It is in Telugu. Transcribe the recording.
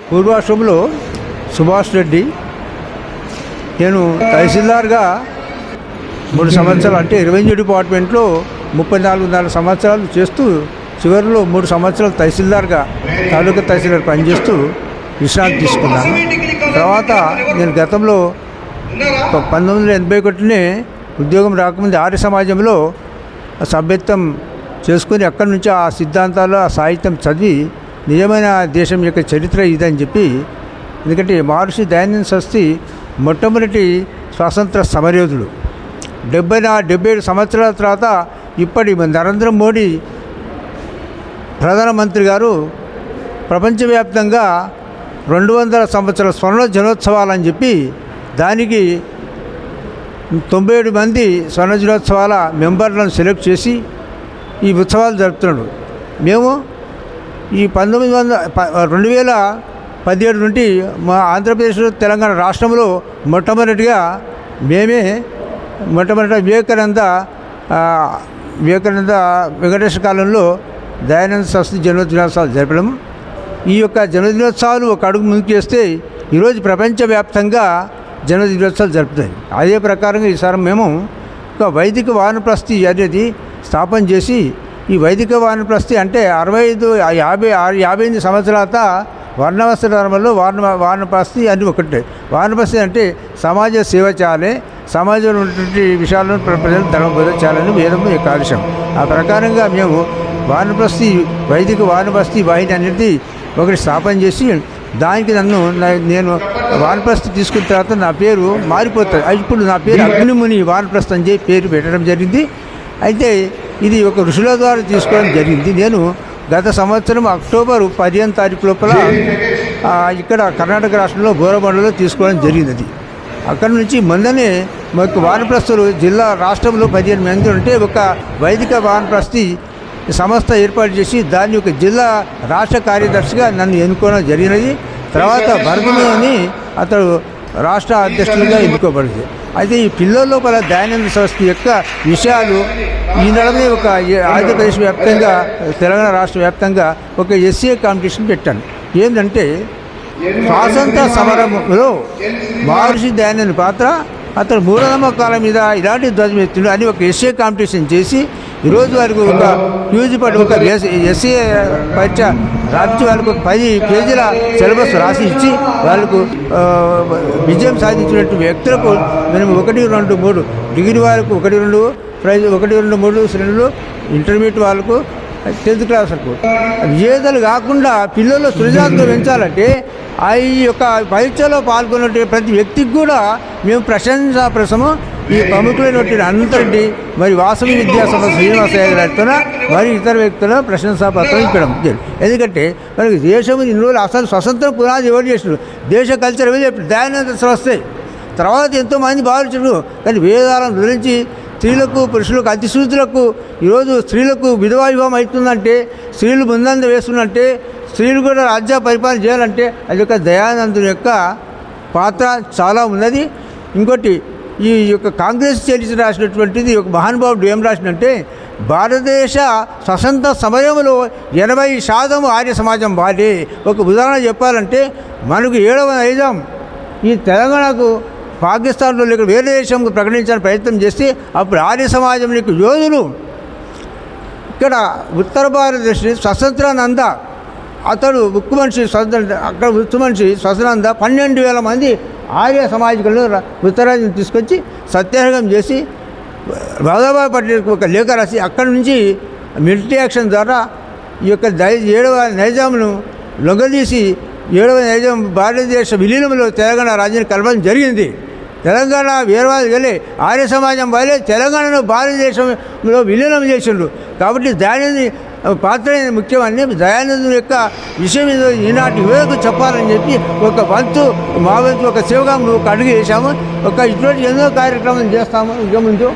పూర్వాశ్రమంలో సుభాష్ రెడ్డి. నేను తహసీల్దార్గా 3 సంవత్సరాలు, అంటే రెవెన్యూ డిపార్ట్మెంట్లో 34 సంవత్సరాలు చేస్తూ చివరిలో 3 సంవత్సరాలు తహసీల్దార్గా తాలూకా తహసీల్దార్ పనిచేస్తూ విశ్రాంతి తీసుకున్నాను. తర్వాత నేను గతంలో 1981 ఉద్యోగం రాకముందు ఆర్య సమాజంలో సభ్యత్వం చేసుకొని అక్కడి నుంచి ఆ సిద్ధాంతాలు ఆ సాహిత్యం చదివి నిజమైన దేశం యొక్క చరిత్ర ఇదని చెప్పి, ఎందుకంటే మహర్షి దయానంద సరస్వతి మొట్టమొదటి స్వాతంత్ర సమరయోధుడు. 77 సంవత్సరాల తర్వాత ఇప్పటి నరేంద్ర మోడీ ప్రధానమంత్రి గారు ప్రపంచవ్యాప్తంగా 200 సంవత్సరాల స్వర్ణ దినోత్సవాలని చెప్పి దానికి 97 మంది స్వర్ణ దినోత్సవాల మెంబర్లను సెలెక్ట్ చేసి ఈ ఉత్సవాలు జరుపుతున్నాడు. మేము ఈ 2017 నుండి మా ఆంధ్రప్రదేశ్ తెలంగాణ రాష్ట్రంలో మొట్టమొదటిగా వివేకానంద వెంకటేశ్వర కాలంలో దయానంద సరస్వతి జన్మదినోత్సవాలు జరపడం. ఈ యొక్క జన్మదినోత్సవాలు ఒక అడుగు ముందుకు చేస్తే ఈరోజు ప్రపంచవ్యాప్తంగా జన్మదినోత్సవాలు జరుపుతాయి. అదే ప్రకారంగా ఈసారి మేము ఒక వైదిక వానప్రస్థి అనేది స్థాపన చేసి, ఈ వైదిక వానప్రస్థి అంటే 58 సంవత్సరాల వర్ణవస్త్ర ధర్మంలో వానప్రస్థి అన్ని ఒకటే. వానప్రస్థి అంటే సమాజ సేవ చేయాలి, సమాజంలో ఉన్నటువంటి విషయాలను ప్రజలు ధర్మ బోధ చేయాలని వేదము యొక్క ఆదేశం. ఆ ప్రకారంగా మేము వానప్రస్థి వైదిక వానప్రస్థి వాహిని అనేది ఒకటి స్థాపన చేసి, దానికి నేను వానప్రస్థి తీసుకున్న తర్వాత నా పేరు మారిపోతుంది. ఇప్పుడు నా పేరు అగ్నిముని వానప్రస్థి అని చెప్పి పేరు పెట్టడం జరిగింది. అయితే ఇది ఒక ఋషుల ద్వారా తీసుకోవడం జరిగింది. నేను గత సంవత్సరం అక్టోబర్ 15 తారీఖు లోపల ఇక్కడ కర్ణాటక రాష్ట్రంలో బోరబండలో తీసుకోవడం జరిగింది. అక్కడి నుంచి మొన్ననే మాకు వానప్రస్థులు జిల్లా రాష్ట్రంలో 15 మంది ఉంటే ఒక వైదిక వానప్రస్థి సంస్థ ఏర్పాటు చేసి దాన్ని ఒక జిల్లా రాష్ట్ర కార్యదర్శిగా నన్ను ఎన్నుకోవడం జరిగినది. తర్వాత భరతముని అతడు రాష్ట్ర అధ్యక్షులుగా ఎన్నుకోబడింది. అయితే ఈ పిల్లల లోపల దయానంద సరస్వతి యొక్క విషయాలు ఈ నడమే ఒక ఆంధ్రప్రదేశ్ వ్యాప్తంగా తెలంగాణ రాష్ట్ర వ్యాప్తంగా ఒక ఎస్సీ కాంపిటీషన్ పెట్టాను. ఏంటంటే స్వాతంత్ర సమరంలో మహర్షి దయానంద పాత్ర, అతను మూఢనమ్మకాల మీద ఇలాంటి ధ్వజం ఎత్తుండు అని ఒక ఎస్సీ కాంపిటీషన్ చేసి ఈరోజు వరకు ఒక యూజీ పడి ఒక ఎస్సీ పరీక్ష రాపించి వాళ్ళకు 10 పేజీల సిలబస్ రాసి ఇచ్చి వాళ్ళకు విజయం సాధించినట్టు వ్యక్తులకు మేము 1, 2, 3 డిగ్రీ వాళ్ళకు 1, 2 ప్రైజ్, 1, 2, 3 శ్రేణులు, ఇంటర్మీడియట్ వాళ్ళకు 10th క్లాస్ వరకు విజేతలు కాకుండా పిల్లలు సృజనాత్మక పెంచాలంటే ఈ యొక్క పరీక్షలో పాల్గొనే ప్రతి వ్యక్తికి కూడా మేము ప్రశంసాప్రసము ఈ ప్రముఖులైనటువంటి అనంతరెడ్డి మరి వాసవి విద్యా సంస్థ శ్రీనివాసయ్య గారితో మరి ఇతర వ్యక్తుల ప్రశంసాపత్రం ఇవ్వడం జరిగింది. ఎందుకంటే మనకి దేశం ఇన్ని రోజులు అసలు స్వతంత్ర పునాది ఎవరు చేసినారు, దేశ కల్చర్ ఏమో చెప్పి దయానంద వస్తాయి. తర్వాత ఎంతోమంది భావించరు, కానీ వేదాలను గురించి స్త్రీలకు పురుషులకు అతిశూతులకు ఈరోజు స్త్రీలకు విధవా వివాహం అవుతుందంటే, స్త్రీలు ముందంద వేస్తుందంటే, స్త్రీలు కూడా రాజ్య పరిపాలన చేయాలంటే అది యొక్క దయానందుని యొక్క పాత్ర చాలా ఉన్నది. ఇంకోటి ఈ యొక్క కాంగ్రెస్ చరిత్ర రాసినటువంటిది ఒక మహానుభావుడు ఏం రాసినంటే, భారతదేశ స్వతంత్ర సమయంలో 80% ఆర్య సమాజం వాడే. ఒక ఉదాహరణ చెప్పాలంటే మనకు 7వ నైజాం ఈ తెలంగాణకు పాకిస్తాన్లో లేక వేరే దేశంకు ప్రకటించాలని ప్రయత్నం చేస్తే అప్పుడు ఆర్య సమాజం యొక్క యోధులు ఇక్కడ ఉత్తర భారతదేశ స్వతంత్రానంద అతడు ఉక్కు మనిషి అక్కడ ఉక్కు మనిషి స్వతంత్రానంద 12,000 మంది ఆర్య సమాజికులను ఉత్తరాదిని తీసుకొచ్చి సత్యాగ్రహం చేసి వల్లభాయ్ పటేల్కి ఒక లేఖ రాసి అక్కడి నుంచి మిలిటరీ యాక్షన్ ద్వారా ఈ యొక్క 7వ నైజాంను లొంగదీసి 7వ నైజాం భారతదేశ విలీనంలో తెలంగాణ రాజ్యాన్ని కలపడం జరిగింది. తెలంగాణ వీరవాది వెళ్ళి ఆర్య సమాజం వాళ్ళే తెలంగాణను భారతదేశంలో విలీనం చేసిండ్రు. కాబట్టి దయానంద పాత్ర ముఖ్యమని దయానందుని యొక్క విషయం ఈనాటి యువకు చెప్పాలని చెప్పి ఒక వంతు మా వంతు ఒక సేవగా ఒక అడుగు వేసాము. ఇటువంటి ఎన్నో కార్యక్రమాలు చేస్తాము ఇక ముందు.